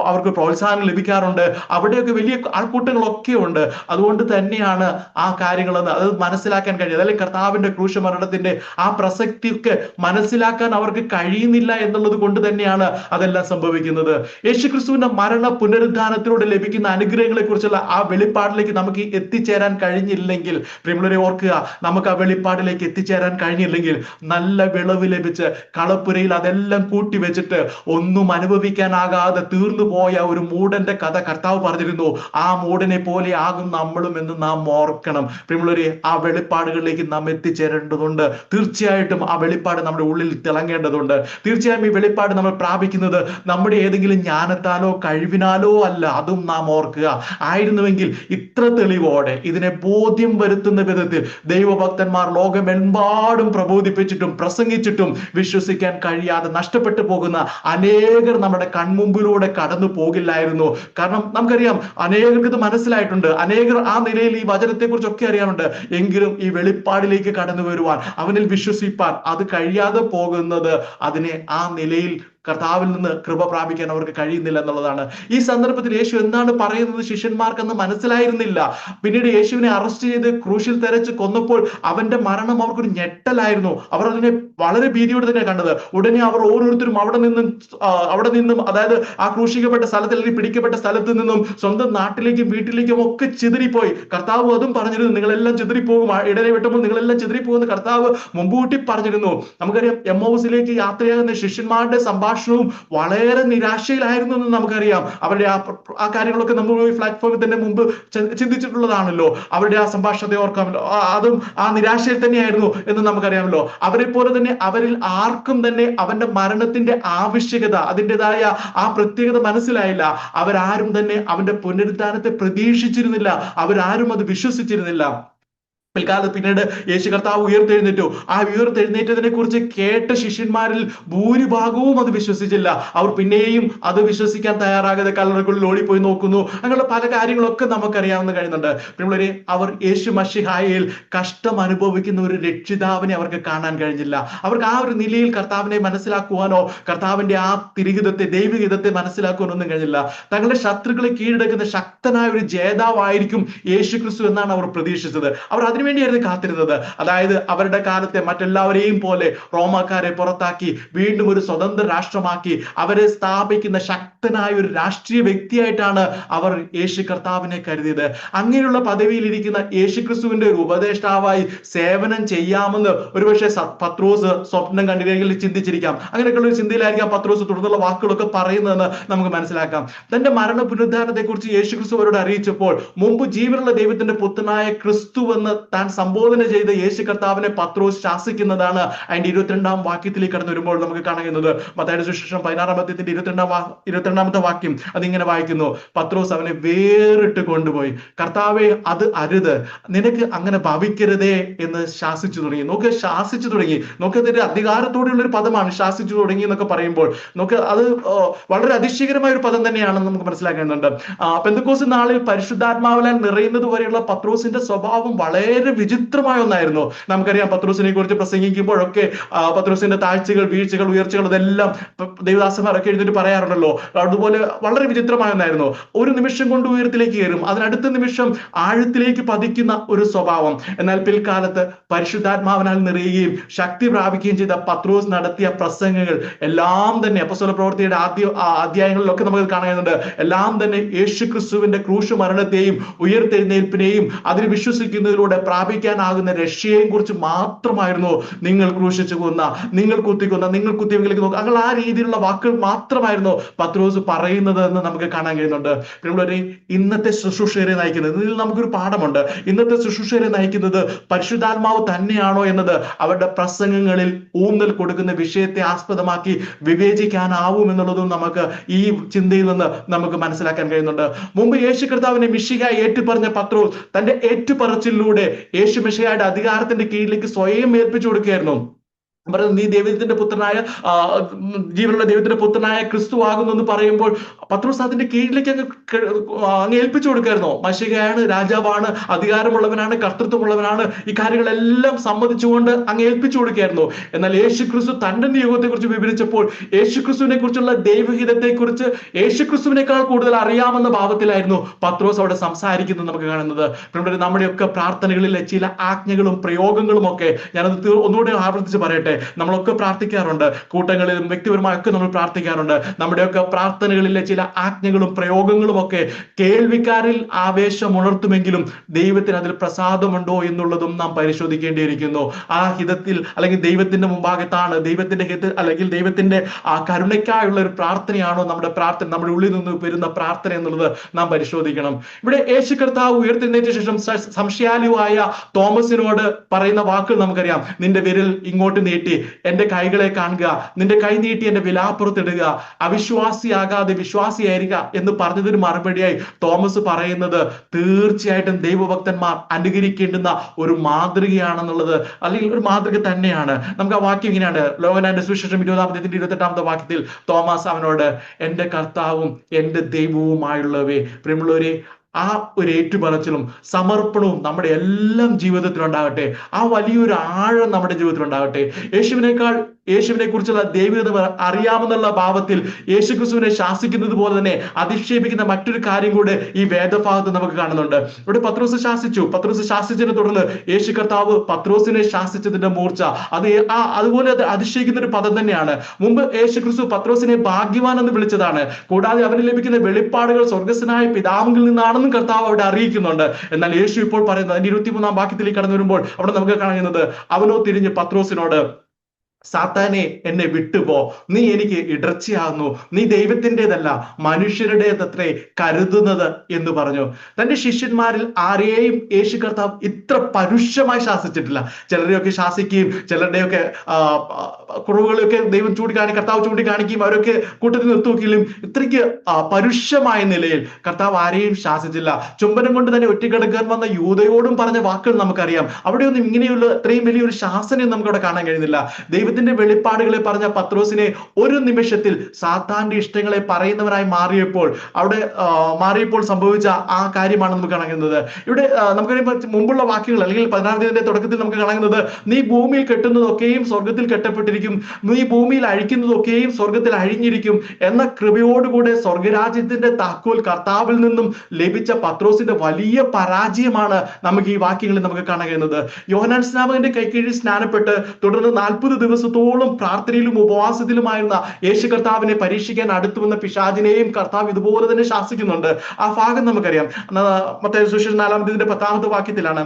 അവർക്ക് പ്രോത്സാഹനം ലഭിക്കാറുണ്ട്, അവിടെയൊക്കെ വലിയ ആൾക്കൂട്ടങ്ങളൊക്കെ ഉണ്ട്. അതുകൊണ്ട് തന്നെയാണ് ആ കാര്യങ്ങളെന്ന് അത് മനസ്സിലാക്കാൻ കഴിയുന്നത്. അല്ലെങ്കിൽ കർത്താവിന്റെ ക്രൂശമരണത്തിന്റെ ആ പ്രസക്തിയൊക്കെ മനസ്സിലാക്കാൻ അവർക്ക് കഴിയുന്നില്ല എന്നുള്ളത് കൊണ്ട് തന്നെയാണ് അതെല്ലാം സംഭവിക്കുന്നത്. യേശുക്രിസ്തുവിന്റെ മരണ പുനരുദ്ധാനത്തിലൂടെ ലഭിക്കുന്ന അനുഗ്രഹങ്ങളെ കുറിച്ചുള്ള ആ വെളിപ്പാടിലേക്ക് നമുക്ക് എത്തിച്ചേരാൻ കഴിഞ്ഞില്ലെങ്കിൽ, പ്രിയമുള്ളവരെ ഓർക്കുക, നമുക്ക് ആ വെളിപ്പാടിലേക്ക് എത്തിച്ചേരാൻ കഴിഞ്ഞില്ലെങ്കിൽ നല്ല വിളവ് ലഭിച്ച് കളപ്പുരയിൽ അതെല്ലാം കൂട്ടിവെച്ചിട്ട് ഒന്നും അനുഭവിക്കാനാകാതെ തീർന്നു പോയ ഒരു മൂടന്റെ കഥ കർത്താവ് പറഞ്ഞിരുന്നു. ആ മൂടനെ പോലെ ആകും നമ്മളും എന്ന് നാം ഓർക്കണം. പ്രിയമുള്ളവരെ, ആ വെളിപ്പാടുകളിലേക്ക് നാം എത്തിച്ചേരേണ്ടതുണ്ട്. തീർച്ചയായിട്ടും ആ വെളിപ്പാട് നമ്മുടെ ഉള്ളിൽ തിളങ്ങേണ്ടതുണ്ട്. തീർച്ചയായും ഈ വെളിപ്പാട് നമ്മൾ പ്രാപിക്കുന്നത് നമ്മുടെ ഏതെങ്കിലും ജ്ഞാനത്താലോ കഴിവിനാലോ അല്ല. അതും നാം ഓർക്കുക. ആയിരുന്നുവെങ്കിൽ ഇത്ര തെളിവോടെ ഇതിനെ ബോധ്യം വരുത്തുന്ന വിധത്തിൽ ദൈവഭക്തന്മാർ ലോകമെമ്പാടും പ്രബോധിപ്പിച്ചിട്ടും പ്രസംഗിച്ചിട്ടും വിശ്വസിക്കാൻ കഴിയാതെ നഷ്ടപ്പെട്ടു പോകുന്ന അനേകർ നമ്മുടെ കൺമുമ്പിലൂടെ കടന്നു പോകില്ലായിരുന്നു. കാരണം നമുക്കറിയാം, അനേകർക്ക് ഇത് മനസ്സിലായിട്ടുണ്ട്. അനേകർ ആ നിലയിൽ ഈ വചനത്തെ കുറിച്ചൊക്കെ അറിയാറുണ്ട്. എങ്കിലും ഈ വെളിപ്പാടിലേക്ക് കടന്നു വരുവാൻ, അവനിൽ വിശ്വസിപ്പാൻ അത് കഴിയാതെ പോകുന്നത് അതിനെ ആ നിലയിൽ കർത്താവിൽ നിന്ന് കൃപ പ്രാപിക്കാൻ അവർക്ക് കഴിയുന്നില്ല എന്നുള്ളതാണ്. ഈ സന്ദർഭത്തിൽ യേശു എന്താണ് പറയുന്നത് ശിഷ്യന്മാർക്കെന്ന് മനസ്സിലായിരുന്നില്ല. പിന്നീട് യേശുവിനെ അറസ്റ്റ് ചെയ്ത് ക്രൂശിൽ തെരച്ച് കൊന്നപ്പോൾ അവന്റെ മരണം അവർക്കൊരു ഞെട്ടലായിരുന്നു. അവർ അതിനെ വളരെ ഭീതിയോടെ തന്നെ കണ്ടത്. ഉടനെ അവർ ഓരോരുത്തരും അവിടെ നിന്നും അതായത് ആ ക്രൂശിക്കപ്പെട്ട സ്ഥലത്തിൽ അല്ലെങ്കിൽ പിടിക്കപ്പെട്ട സ്ഥലത്ത് നിന്നും സ്വന്തം നാട്ടിലേക്കും വീട്ടിലേക്കും ഒക്കെ ചിതറിപ്പോയി. കർത്താവ് അതും പറഞ്ഞിരുന്നു, നിങ്ങളെല്ലാം ചിതറിപ്പോകും, ഇടനെ വെട്ടുമ്പോൾ നിങ്ങളെല്ലാം ചിതറിപ്പോകുന്ന കർത്താവ് മുമ്പൂട്ടി പറഞ്ഞിരുന്നു. നമുക്കറിയാം, എമ്മൗസിലേക്ക് യാത്രയാകുന്ന ശിഷ്യന്മാരുടെ സംഭാഷണവും വളരെ നിരാശയിലായിരുന്നു എന്ന് നമുക്കറിയാം. അവരുടെ ആ കാര്യങ്ങളൊക്കെ നമ്മൾ ഈ പ്ലാറ്റ്ഫോമിൽ തന്നെ മുമ്പ് ചിന്തിച്ചിട്ടുള്ളതാണല്ലോ. അവരുടെ ആ സംഭാഷണത്തെ ഓർക്കാമല്ലോ, അതും ആ നിരാശയിൽ തന്നെയായിരുന്നു എന്ന് നമുക്കറിയാമല്ലോ. അവരെ പോലെ തന്നെ അവരിൽ ആർക്കും തന്നെ അവന്റെ മരണത്തിന്റെ ആവശ്യകത, അതിൻ്റെതായ ആ പ്രത്യേകത മനസ്സിലായില്ല. അവരാരും തന്നെ അവന്റെ പുനരുദ്ധാനത്തെ പ്രതീക്ഷിച്ചിരുന്നില്ല. അവരാരും അത് വിശ്വസിച്ചിരുന്നില്ല. പിൽക്കാലത്ത് പിന്നീട് യേശു കർത്താവ് ഉയർത്തെഴുന്നേറ്റു. ആ ഉയർത്തെഴുന്നേറ്റതിനെ കുറിച്ച് കേട്ട ശിഷ്യന്മാരിൽ ഭൂരിഭാഗവും അത് വിശ്വസിച്ചില്ല. അവർ പിന്നെയും അത് വിശ്വസിക്കാൻ തയ്യാറാകാതെ കല്ലറയ്ക്കുള്ളിൽ ഓടിപ്പോയി നോക്കുന്നു. അങ്ങനെയുള്ള പല കാര്യങ്ങളൊക്കെ നമുക്കറിയാവുന്ന കഴിയുന്നുണ്ട്. പിള്ളേരെ, അവർ യേശു മശിഹായിൽ കഷ്ടം അനുഭവിക്കുന്ന ഒരു രക്ഷിതാവിനെ അവർക്ക് കാണാൻ കഴിഞ്ഞില്ല. അവർക്ക് ആ ഒരു നിലയിൽ കർത്താവിനെ മനസ്സിലാക്കുവാനോ കർത്താവിന്റെ ആ തിരുഹിതത്തെ ദൈവഹിതത്തെ മനസ്സിലാക്കുവാനോ ഒന്നും കഴിഞ്ഞില്ല. തങ്ങളുടെ ശത്രുക്കളെ കീഴടക്കുന്ന ശക്തനായ ഒരു ജേതാവായിരിക്കും യേശു ക്രിസ്തു എന്നാണ് അവർ പ്രതീക്ഷിച്ചത്. അവർ അതിനുവേണ്ടിയായിരുന്നു കാത്തിരുന്നത്. അതായത് അവരുടെ കാലത്തെ മറ്റെല്ലാവരെയും പോലെ റോമാക്കാരെ പുറത്താക്കി വീണ്ടും ഒരു സ്വതന്ത്ര രാഷ്ട്രമാക്കി അവരെ സ്ഥാപിക്കുന്ന ശക്തനായ ഒരു രാഷ്ട്രീയ വ്യക്തിയായിട്ടാണ് അവർ യേശു കർത്താവിനെ കരുതിയത്. അങ്ങനെയുള്ള പദവിയിൽ ഇരിക്കുന്ന യേശു ക്രിസ്തുവിന്റെ ഒരു ഉപദേഷ്ടാവായി സേവനം ചെയ്യാമെന്ന് ഒരുപക്ഷെ പത്രോസ് സ്വപ്നം കണ്ടില്ലെങ്കിൽ ചിന്തിച്ചിരിക്കാം. അങ്ങനെയൊക്കെയുള്ള ഒരു ചിന്തയിലായിരിക്കാം പത്രോസ് തുടർന്നുള്ള വാക്കുകളൊക്കെ പറയുന്നതെന്ന് നമുക്ക് മനസ്സിലാക്കാം. തന്റെ മരണ പുനരുദ്ധാരണത്തെ കുറിച്ച് യേശു ക്രിസ്തു അവരോട് അറിയിച്ചപ്പോൾ മുമ്പ് ജീവനുള്ള ദൈവത്തിന്റെ പുത്രനായ ക്രിസ്തു എന്ന് താൻ സംബോധന ചെയ്ത യേശു കർത്താവിനെ പത്രോസ് ശാസിക്കുന്നതാണ് അതിന്റെ 22-ാം വാക്യത്തിലേക്ക് കടന്നു വരുമ്പോൾ നമുക്ക് കാണുന്നത്. മത്തായിയുടെ സുവിശേഷം 16-ാം അധ്യായത്തിന്റെ 22-ാമത്തെ വാക്യം അതിങ്ങനെ വായിക്കുന്നു. പത്രോസ് അവനെ വേറിട്ട് കൊണ്ടുപോയി, കർത്താവെ, അത് അരുത്, നിനക്ക് അങ്ങനെ ഭവിക്കരുതേ എന്ന് ശാസിച്ചു തുടങ്ങി. ശാസിച്ചു തുടങ്ങി. അതിന്റെ അധികാരത്തോടെയുള്ള ഒരു പദമാണ് ശാസിച്ചു തുടങ്ങി എന്നൊക്കെ പറയുമ്പോൾ അത് വളരെ അതിശയകരമായ ഒരു പദം തന്നെയാണെന്ന് നമുക്ക് മനസ്സിലാക്കേണ്ടതുണ്ട്. പെന്തക്കോസ്ത് നാളിൽ പരിശുദ്ധാത്മാവിനാൽ നിറയുന്നത് വരെയുള്ള പത്രോസിന്റെ സ്വഭാവം വളരെ വിചിത്രമായ ഒന്നായിരുന്നു. നമുക്കറിയാം, പത്രോസിനെ കുറിച്ച് പ്രസംഗിക്കുമ്പോഴൊക്കെ പത്രോസിന്റെ താഴ്ചകൾ, വീഴ്ചകൾ, ഉയർച്ചകൾ ഇതെല്ലാം ദേവദാസന്മാരൊക്കെ എഴുതിട്ട് പറയാറുണ്ടല്ലോ. അതുപോലെ വളരെ വിചിത്രമായ ഒന്നായിരുന്നു. ഒരു നിമിഷം കൊണ്ട് ഉയരത്തിലേക്ക് കയറും, അതിനടുത്ത നിമിഷം ആഴത്തിലേക്ക് പതിക്കുന്ന ഒരു സ്വഭാവം. എന്നാൽ പിൽക്കാലത്ത് പരിശുദ്ധാത്മാവിനാൽ നിറയുകയും ശക്തി പ്രാപിക്കുകയും ചെയ്ത പത്രോസ് നടത്തിയ പ്രസംഗങ്ങൾ എല്ലാം തന്നെ അപ്പോസ്തല പ്രവൃത്തിയുടെ അധ്യായങ്ങളിലൊക്കെ നമുക്ക് കാണുന്നുണ്ട്. എല്ലാം തന്നെ യേശു ക്രിസ്തുവിന്റെ ക്രൂശ് മരണത്തെയും ഉയർത്തെഴുന്നേൽപ്പിനെയും അതിൽ വിശ്വസിക്കുന്നതിലൂടെ പ്രാപിക്കാനാകുന്ന രക്ഷയെയും കുറിച്ച് മാത്രമായിരുന്നു. നിങ്ങൾ ക്രൂശിച്ചു കൊന്ന, നിങ്ങൾ കുത്തിക്കൊന്ന, നിങ്ങൾ കുത്തിയെങ്കിലേക്ക് നോക്കുക, അങ്ങനെ ആ രീതിയിലുള്ള വാക്കുകൾ മാത്രമായിരുന്നു പത്രോസ് പറയുന്നത് എന്ന് നമുക്ക് കാണാൻ കഴിയുന്നുണ്ട്. പിന്നെ ഇന്നത്തെ ശുശ്രൂഷകരെ നയിക്കുന്നത്, ഇതിൽ നമുക്കൊരു പാഠമുണ്ട്. ഇന്നത്തെ ശുശ്രൂഷകരെ നയിക്കുന്നത് പരിശുദ്ധാത്മാവ് തന്നെയാണോ എന്നത് അവരുടെ പ്രസംഗങ്ങളിൽ ഊന്നൽ കൊടുക്കുന്ന വിഷയത്തെ ആസ്പദമാക്കി വിവേചിക്കാനാവും എന്നുള്ളതും നമുക്ക് ഈ ചിന്തയിൽ നിന്ന് നമുക്ക് മനസ്സിലാക്കാൻ കഴിയുന്നുണ്ട്. മുമ്പ് യേശു കർത്താവിനെ മിശിഹായി ഏറ്റുപറഞ്ഞ പത്രോസ് തന്റെ ഏറ്റുപറച്ചിലൂടെ യേശു മിശിഹായുടെ അധികാരത്തിന്റെ കീഴിലേക്ക് സ്വയം ഏൽപ്പിച്ചു കൊടുക്കുകയായിരുന്നു. നീ ദൈവത്തിന്റെ പുത്രനായ ജീവനുള്ള ദൈവത്തിന്റെ പുത്രനായ ക്രിസ്തു ആകുന്നു എന്ന് പറയുമ്പോൾ പത്രോസ് അതിന്റെ കീഴിലേക്ക് അങ്ങ് ഏൽപ്പിച്ചു കൊടുക്കായിരുന്നോ? മശിഹയാണ്, രാജാവാണ്, അധികാരമുള്ളവനാണ്, കർത്തൃത്വമുള്ളവനാണ്, ഈ കാര്യങ്ങളെല്ലാം സമ്മതിച്ചുകൊണ്ട് അങ്ങ് ഏൽപ്പിച്ചു കൊടുക്കായിരുന്നു. എന്നാൽ യേശു ക്രിസ്തു തന്റെ നിയോഗത്തെ കുറിച്ച് വിവരിച്ചപ്പോൾ യേശു ക്രിസ്തുവിനെ കുറിച്ചുള്ള ദൈവഹിതത്തെ കുറിച്ച് യേശു ക്രിസ്തുവിനേക്കാൾ കൂടുതൽ അറിയാമെന്ന ഭാവത്തിലായിരുന്നു പത്രോസ് അവിടെ സംസാരിക്കുന്നത് നമുക്ക് കാണുന്നത്. നമ്മുടെയൊക്കെ പ്രാർത്ഥനകളിലെ ചില ആജ്ഞകളും പ്രയോഗങ്ങളും ഒക്കെ ഞാനത് ഒന്നുകൂടെ ആവർത്തിച്ച് പറയട്ടെ. നമ്മളൊക്കെ പ്രാർത്ഥിക്കാറുണ്ട്, കൂട്ടങ്ങളിലും വ്യക്തിപരമായൊക്കെ നമ്മൾ പ്രാർത്ഥിക്കാറുണ്ട്. നമ്മുടെയൊക്കെ പ്രാർത്ഥനകളിലെ ചില ആജ്ഞകളും പ്രയോഗങ്ങളും ഒക്കെ കേൾവിക്കാരിൽ ആവേശം ഉണർത്തുമെങ്കിലും ദൈവത്തിന് അതിൽ പ്രസാദമുണ്ടോ എന്നുള്ളതും നാം പരിശോധിക്കേണ്ടിയിരിക്കുന്നു. ആ ഹിതത്തിൽ അല്ലെങ്കിൽ ദൈവത്തിന്റെ മുമ്പാകത്താണ് ദൈവത്തിന്റെ ഹിത അല്ലെങ്കിൽ ദൈവത്തിന്റെ ആ കരുണയ്ക്കായുള്ള ഒരു പ്രാർത്ഥനയാണോ നമ്മുടെ പ്രാർത്ഥന, നമ്മുടെ ഉള്ളിൽ നിന്ന് വരുന്ന പ്രാർത്ഥന എന്നുള്ളത് നാം പരിശോധിക്കണം. ഇവിടെ യേശു കർത്താവ് ഉയർത്തെഴുന്നേറ്റ ശേഷം സംശയാലുവായ തോമസിനോട് പറയുന്ന വാക്കുകൾ നമുക്കറിയാം. നിന്റെ വിരൽ ഇങ്ങോട്ട് നീട്ടി എന്റെ കൈകളെ കാണുക, നിന്റെ കൈ നീട്ടി എന്റെ വിലാപ്പുറത്തിടുക, അവിശ്വാസിയാകാതെ വിശ്വാസിയായിരിക്കുക എന്ന് പറഞ്ഞതിന് മറുപടിയായി തോമസ് പറയുന്നത് തീർച്ചയായിട്ടും ദൈവഭക്തന്മാർ അനുകരിക്കേണ്ടുന്ന ഒരു മാതൃകയാണെന്നുള്ളത്, അല്ലെങ്കിൽ ഒരു മാതൃക തന്നെയാണ്. നമുക്ക് ആ വാക്യം ഇങ്ങനെയാണ്. യോഹന്നാന്റെ സുവിശേഷം 20-ാം അധ്യായത്തിന്റെ 28-ാമത്തെ വാക്യത്തിൽ തോമസ് അവനോട് എന്റെ കർത്താവും എന്റെ ദൈവവുമായുള്ളവേ. പ്രിയമുള്ളവരെ, ആ ഒരു ഏറ്റുപറച്ചിലും സമർപ്പണവും നമ്മുടെ എല്ലാം ജീവിതത്തിൽ ഉണ്ടാകട്ടെ. ആ വലിയൊരു ആഴം നമ്മുടെ ജീവിതത്തിൽ ഉണ്ടാകട്ടെ. യേശുവിനെ കുറിച്ചുള്ള ദൈവീകത അറിയാമെന്നുള്ള ഭാവത്തിൽ യേശു ക്രിസ്തുവിനെ ശാസിക്കുന്നത് പോലെ തന്നെ അധിക്ഷേപിക്കുന്ന മറ്റൊരു കാര്യം കൂടെ ഈ വേദഭാഗത്ത് നമുക്ക് കാണുന്നുണ്ട്. ഇവിടെ പത്രോസ് ശാസിച്ചതിനെ തുടർന്ന് യേശു കർത്താവ് പത്രോസിനെ ശാസിച്ചതിന്റെ മൂർച്ച അതുപോലെ അത് അതിശയിക്കുന്ന ഒരു പദം തന്നെയാണ്. മുമ്പ് യേശു ക്രിസ്തു പത്രോസിനെ ഭാഗ്യവാൻ എന്ന് വിളിച്ചതാണ്. കൂടാതെ അവന് ലഭിക്കുന്ന വെളിപ്പാടുകൾ സ്വർഗസ്ഥനായ പിതാവിൽ നിന്നാണെന്നും കർത്താവ് അവിടെ അറിയിക്കുന്നുണ്ട്. എന്നാൽ യേശു ഇപ്പോൾ പറയുന്നത് അതിന്റെ 23-ാം വാക്യത്തിലേക്ക് കടന്നു വരുമ്പോൾ അവിടെ നമുക്ക് കാണുന്നത്, അവനോ തിരിഞ്ഞ് പത്രോസിനോട് സാത്താനെ എന്നെ വിട്ടുപോ, നീ എനിക്ക് ഇടർച്ചയാകുന്നു, നീ ദൈവത്തിൻ്റെതല്ല മനുഷ്യരുടേതത്രേ കരുതുന്നത് എന്ന് പറഞ്ഞു. തന്റെ ശിഷ്യന്മാരിൽ ആരെയും യേശു കർത്താവ് ഇത്ര പരുഷമായി ശാസിച്ചിട്ടില്ല. ചിലരെയൊക്കെ ശാസിക്കുകയും ചിലരുടെയൊക്കെ കുറവുകളൊക്കെ ദൈവം കർത്താവ് ചൂണ്ടിക്കാണിക്കുകയും അവരൊക്കെ കൂട്ടത്തിൽ നിർത്തുകയും ഇത്രയ്ക്ക് പരുഷമായ നിലയിൽ കർത്താവ് ആരെയും ശാസിച്ചില്ല. ചുംബനം കൊണ്ട് തന്നെ ഒറ്റക്കെടുക്കാൻ വന്ന യൂദയോടും പറഞ്ഞ വാക്കുകൾ നമുക്കറിയാം. അവിടെയൊന്നും ഇങ്ങനെയുള്ള ഇത്രയും വലിയൊരു ശാസനയും നമുക്ക് അവിടെ കാണാൻ കഴിയുന്നില്ല. ദൈവത്തിന്റെ വെളിപ്പാടുകളെ പറഞ്ഞ പത്രോസിനെ ഒരു നിമിഷത്തിൽ സാത്താന്റെ ഇഷ്ടങ്ങളെ പറയുന്നവനായി മാറിയപ്പോൾ സംഭവിച്ച ആ കാര്യമാണ് നമുക്ക് കാണുന്നത്. ഇവിടെ നമുക്കറിയാം, മുമ്പുള്ള വാക്യങ്ങൾ അല്ലെങ്കിൽ 16-ന്റെ തുടക്കത്തിൽ നമുക്ക് കാണുന്നത്, നീ ഭൂമിയിൽ കെട്ടുന്നതൊക്കെയും സ്വർഗത്തിൽ കെട്ടപ്പെട്ടിരിക്കും, നീ ഭൂമിയിൽ അഴിക്കുന്നതൊക്കെയും സ്വർഗത്തിൽ അഴിഞ്ഞിരിക്കും എന്ന കൃപയോടുകൂടെ സ്വർഗരാജ്യത്തിന്റെ താക്കോൽ കർത്താവിൽ നിന്നും ലഭിച്ച പത്രോസിന്റെ വലിയ പരാജയമാണ് നമുക്ക് ഈ വാക്യങ്ങളിൽ നമുക്ക് കാണാൻ കഴിയുന്നത്. യോഹന്നാൻ സ്നാപകന്റെ കൈക്കീഴിൽ സ്നാനപ്പെട്ട് തുടർന്ന് 40 ദിവസത്തോളം പ്രാർത്ഥനയിലും ഉപവാസത്തിലുമായിരുന്ന യേശു കർത്താവിനെ പരീക്ഷിക്കാൻ അടുത്തു വന്ന പിശാചിനെയും കർത്താവ് ഇതുപോലെ തന്നെ ശാസിക്കുന്നുണ്ട്. ആ ഭാഗം നമുക്കറിയാം. മത്തായി സുവിശേഷം 4-ന്റെ 10-ാമത്തെ വാക്യത്തിലാണ്.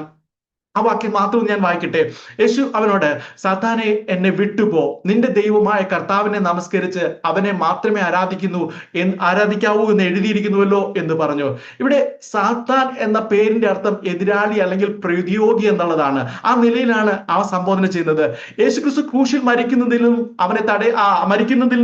ആ വാക്യം മാത്രം ഞാൻ വായിക്കട്ടെ. യേശു അവനോട്, സാത്താനെ എന്നെ വിട്ടുപോ, നിന്റെ ദൈവമായ കർത്താവിനെ നമസ്കരിച്ച് അവനെ മാത്രമേ ആരാധിക്കാവൂ എന്ന് എഴുതിയിരിക്കുന്നുവല്ലോ എന്ന് പറഞ്ഞു. ഇവിടെ സാത്താൻ എന്ന പേരിന്റെ അർത്ഥം എതിരാളി അല്ലെങ്കിൽ പ്രതിയോഗി എന്നുള്ളതാണ്. ആ നിലയിലാണ് ആ സംബോധന ചെയ്യുന്നത്. യേശുക്രിസ്തു ക്രൂശിൽ മരിക്കുന്നതിൽ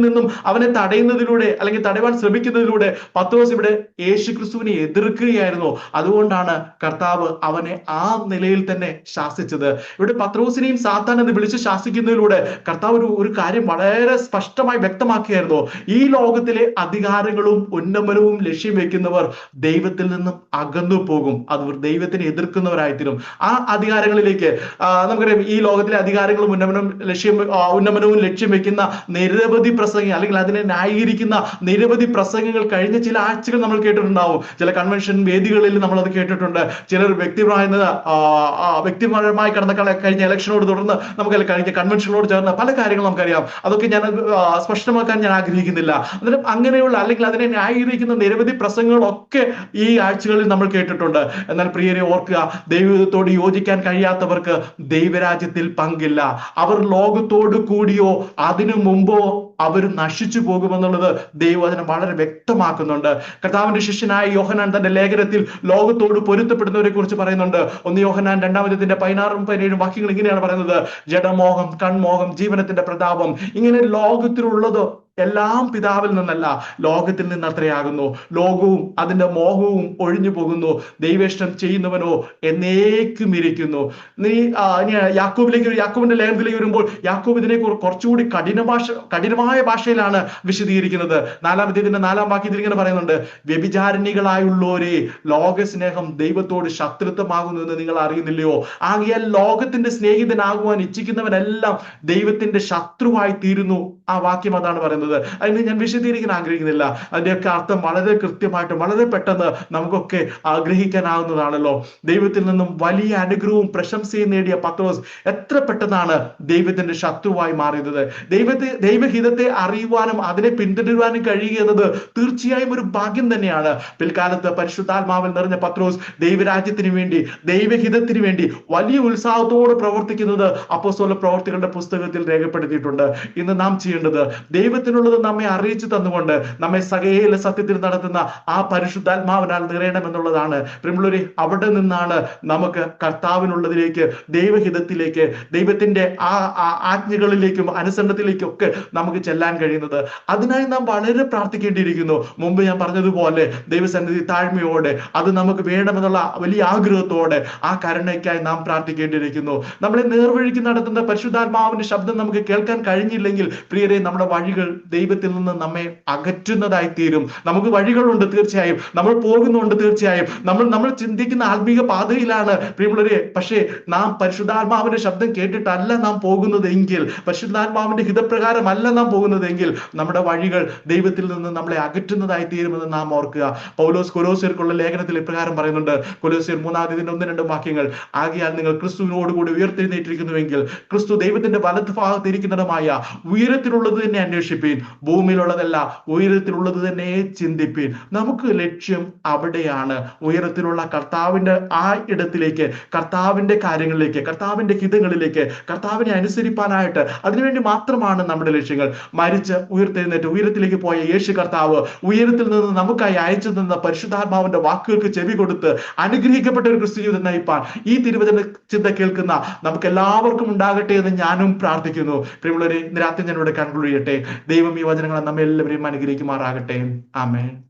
നിന്നും അവനെ തടയുന്നതിലൂടെ അല്ലെങ്കിൽ തടയാൻ ശ്രമിക്കുന്നതിലൂടെ പത്രോസ് ഇവിടെ യേശുക്രിസ്തുവിനെ എതിർക്കുകയായിരുന്നു. അതുകൊണ്ടാണ് കർത്താവ് അവനെ ആ നിലയിൽ തന്നെ ശാസിച്ചത്. ഇവിടെ പത്രോസിനെയും സാത്താൻ എന്ന് വിളിച്ച് ശാസിക്കുന്നതിലൂടെ കർത്താവ് ഒരു കാര്യം വളരെ സ്പഷ്ടമായി വ്യക്തമാക്കിയായിരുന്നു. ഈ ലോകത്തിലെ അധികാരങ്ങളും ഉന്നമനവും ലക്ഷ്യം വെക്കുന്നവർ ദൈവത്തിൽ നിന്നും അകന്നു പോകും. അവർ ദൈവത്തിനെ എതിർക്കുന്നവരായിത്തീരും. ആ അധികാരങ്ങളിലേക്ക് നമുക്കറിയാം, ഈ ലോകത്തിലെ അധികാരങ്ങളും ഉന്നമനവും ലക്ഷ്യം വെക്കുന്ന നിരവധി പ്രസംഗങ്ങൾ അല്ലെങ്കിൽ അതിനെ ന്യായീകരിക്കുന്ന നിരവധി പ്രസംഗങ്ങൾ കഴിഞ്ഞ ചില ആഴ്ചകൾ നമ്മൾ കേട്ടിട്ടുണ്ടാവും. ചില കൺവെൻഷൻ വേദികളിൽ നമ്മൾ അത് കേട്ടിട്ടുണ്ട്. ചിലർ വ്യക്തിപരമായി കഴിഞ്ഞ ഇലക്ഷനോട് തുടർന്ന് നമുക്ക് കഴിഞ്ഞ കൺവെൻഷനോട് ചേർന്ന പല കാര്യങ്ങളും നമുക്കറിയാം. അതൊക്കെ ഞാൻ സ്പഷ്ടമാക്കാൻ ഞാൻ ആഗ്രഹിക്കുന്നില്ല. അന്നേരം അങ്ങനെയുള്ള അല്ലെങ്കിൽ അതിനെ ന്യായീകരിക്കുന്ന നിരവധി പ്രസംഗങ്ങളൊക്കെ ഈ ആഴ്ചകളിൽ നമ്മൾ കേട്ടിട്ടുണ്ട്. എന്നാൽ പ്രിയരെ ഓർക്കുക, ദൈവത്തോട് യോജിക്കാൻ കഴിയാത്തവർക്ക് ദൈവരാജ്യത്തിൽ പങ്കില്ല. അവർ ലോകത്തോട് കൂടിയോ അതിനു മുമ്പോ അവർ നശിച്ചു പോകുമെന്നുള്ളത് ദൈവവചനം വളരെ വ്യക്തമാക്കുന്നുണ്ട്. കർത്താവിന്റെ ശിഷ്യനായ യോഹന്നാൻ തന്റെ ലേഖനത്തിൽ ലോകത്തോട് പൊരുത്തപ്പെടുന്നവരെ കുറിച്ച് പറയുന്നുണ്ട്. 1 യോഹന്നാൻ 2-ന്റെ 16-17 വാക്യങ്ങൾ ഇങ്ങനെയാണ് പറയുന്നത്: ജഡമോഹം, കൺമോഹം, ജീവനത്തിന്റെ പ്രതാപം, ഇങ്ങനെ ലോകത്തിലുള്ളത് എല്ലാം പിതാവിൽ നിന്നല്ല, ലോകത്തിൽ നിന്ന് അത്രയാകുന്നു. ലോകവും അതിന്റെ മോഹവും ഒഴിഞ്ഞു പോകുന്നു, ദൈവേഷ്ടം ചെയ്യുന്നവനോ എന്നേക്കും ഇരിക്കുന്നു. യാക്കോബിന്റെ ലേഖനത്തിലേക്ക് വരുമ്പോൾ യാക്കോബ് ഇതിനെ കുറച്ചുകൂടി കഠിനമായ ഭാഷയിലാണ് വിശദീകരിക്കുന്നത്. 4-ന്റെ 4-ാം വാക്യത്തിൽ ഇങ്ങനെ പറയുന്നുണ്ട്: വ്യഭിചാരിണികളായുള്ളവരെ, ലോകസ്നേഹം ദൈവത്തോട് ശത്രുത്വമാകുന്നു എന്ന് നിങ്ങൾ അറിയുന്നില്ലയോ? ആകയാൽ ലോകത്തിന്റെ സ്നേഹിതനാകുവാൻ ഇച്ഛിക്കുന്നവനെല്ലാം ദൈവത്തിന്റെ ശത്രുവായി തീരുന്നു. ആ വാക്യം അതാണ് പറയുന്നത്. അതിന് ഞാൻ വിശദീകരിക്കാൻ ആഗ്രഹിക്കുന്നില്ല. അതിന്റെയൊക്കെ അർത്ഥം വളരെ കൃത്യമായിട്ടും വളരെ പെട്ടെന്ന് നമുക്കൊക്കെ ആഗ്രഹിക്കാനാവുന്നതാണല്ലോ. ദൈവത്തിൽ നിന്നും വലിയ അനുഗ്രഹവും പ്രശംസയും നേടിയ പത്രോസ് എത്ര പെട്ടെന്നാണ് ദൈവത്തിന്റെ ശത്രുവായി മാറിയത്. ദൈവഹിതത്തെ അറിയുവാനും അതിനെ പിന്തുടരുവാനും കഴിയുക എന്നത് തീർച്ചയായും ഒരു ഭാഗ്യം തന്നെയാണ്. പിൽക്കാലത്ത് പരിശുദ്ധാത്മാവിൽ നിറഞ്ഞ പത്രോസ് ദൈവരാജ്യത്തിന് വേണ്ടി, ദൈവഹിതത്തിന് വേണ്ടി വലിയ ഉത്സാഹത്തോടെ പ്രവർത്തിക്കുന്നത് അപ്പോസ്തല പ്രവർത്തികളുടെ പുസ്തകത്തിൽ രേഖപ്പെടുത്തിയിട്ടുണ്ട്. ഇന്ന് നാം ചെയ്യേണ്ടത് ദൈവത്തിനുള്ളത് നമ്മെ അറിയിച്ചു തന്നുകൊണ്ട് നമ്മെ സകല സത്യത്തിൽ നടത്തുന്ന ആ പരിശുദ്ധാത്മാവിനാൽ നിറയണമെന്നുള്ളതാണ്. പ്രിയമുള്ളവരെ, അവിടെ നിന്നാണ് നമുക്ക് കർത്താവിനുള്ളതിലേക്ക്, ദൈവഹിതത്തിലേക്ക്, ദൈവത്തിന്റെ ആ ആജ്ഞകളിലേക്കും അനുസരണത്തിലേക്കും ഒക്കെ നമുക്ക് ചെല്ലാൻ കഴിയുന്നത്. അതിനായി നാം വളരെ പ്രാർത്ഥിക്കേണ്ടിയിരിക്കുന്നു. മുമ്പ് ഞാൻ പറഞ്ഞതുപോലെ ദൈവസന്നിധി താഴ്മയോടെ അത് നമുക്ക് വേണമെന്നുള്ള വലിയ ആഗ്രഹത്തോടെ ആ കരുണയ്ക്കായി നാം പ്രാർത്ഥിക്കേണ്ടിയിരിക്കുന്നു. നമ്മളെ നേർവഴിക്ക് നടത്തുന്ന പരിശുദ്ധാത്മാവിന്റെ ശബ്ദം നമുക്ക് കേൾക്കാൻ കഴിഞ്ഞില്ലെങ്കിൽ പ്രിയരെ, നമ്മുടെ വഴികൾ ദൈവത്തിൽ നിന്ന് നമ്മെ അകറ്റുന്നതായി തീരും. നമുക്ക് വഴികളുണ്ട്, തീർച്ചയായും നമ്മൾ പോകുന്നുണ്ട്, തീർച്ചയായും നമ്മൾ ചിന്തിക്കുന്ന ആത്മീക പാതയിലാണ് പ്രിയമുള്ളവരെ. പക്ഷേ നാം പരിശുദ്ധാത്മാവിന്റെ ശബ്ദം കേട്ടിട്ടല്ല നാം പോകുന്നതെങ്കിൽ, പരിശുദ്ധാത്മാവിന്റെ ഹിതപ്രകാരമല്ല നാം പോകുന്നതെങ്കിൽ നമ്മുടെ വഴികൾ ദൈവത്തിൽ നിന്ന് നമ്മളെ അകറ്റുന്നതായി തീരുമെന്ന് നാം ഓർക്കുക. പൗലോസ് കൊലോസ്യർക്കുള്ള ലേഖനത്തിൽ ഇപ്രകാരം പറയുന്നുണ്ട്. കൊലോസ്യർ 3-ന്റെ 1-2 വാക്യങ്ങൾ: ആകയാൽ നിങ്ങൾ ക്രിസ്തുവിനോടുകൂടി ഉയർത്തെഴുന്നേറ്റിരിക്കുന്നുവെങ്കിൽ ക്രിസ്തു ദൈവത്തിന്റെ വലത്ത് ഭാഗത്ത് ഇരിക്കുന്നതുമായ ഉയരത്തിൽ ഉയരത്തിലുള്ളത് തന്നെ അന്വേഷിപ്പീൻ, ഭൂമിയിലുള്ളതല്ല ഉയരത്തിലുള്ളത് തന്നെ ചിന്തിപ്പീൻ. നമുക്ക് ലക്ഷ്യം അവിടെയാണ്. ഉയരത്തിലുള്ള കർത്താവിന്റെ ആ ഇടത്തിലേക്ക്, കർത്താവിന്റെ കാര്യങ്ങളിലേക്ക്, കർത്താവിന്റെ ഹിതങ്ങളിലേക്ക്, കർത്താവിനെ അനുസരിപ്പാനായിട്ട്, അതിനുവേണ്ടി മാത്രമാണ് നമ്മുടെ ലക്ഷ്യങ്ങൾ. മരിച്ച് ഉയർത്തെഴുന്നേറ്റ് ഉയരത്തിലേക്ക് പോയ യേശു കർത്താവ് ഉയരത്തിൽ നിന്ന് നമുക്കായി അയച്ചു തന്ന പരിശുദ്ധാത്മാവിന്റെ വാക്കുകൾക്ക് ചെവി കൊടുത്ത് അനുഗ്രഹിക്കപ്പെട്ട ഒരു ക്രിസ്തു ജീവിതം നയിപ്പാൻ ഈ തിരുവചന ചിന്ത കേൾക്കുന്ന നമുക്ക് എല്ലാവർക്കും ഉണ്ടാകട്ടെ എന്ന് ഞാനും പ്രാർത്ഥിക്കുന്നു. പ്രിയമുള്ളവരെ, ഇന്ന് രാത്രി ഞാൻ ഇവിടെ കൺക്ലൂഡ് ചെയ്യട്ടെ. ദൈവം ഈ വചനങ്ങളെ നമ്മെ എല്ലാവരെയും അനുഗ്രഹിക്കുമാറാകട്ടെ. ആമേൻ.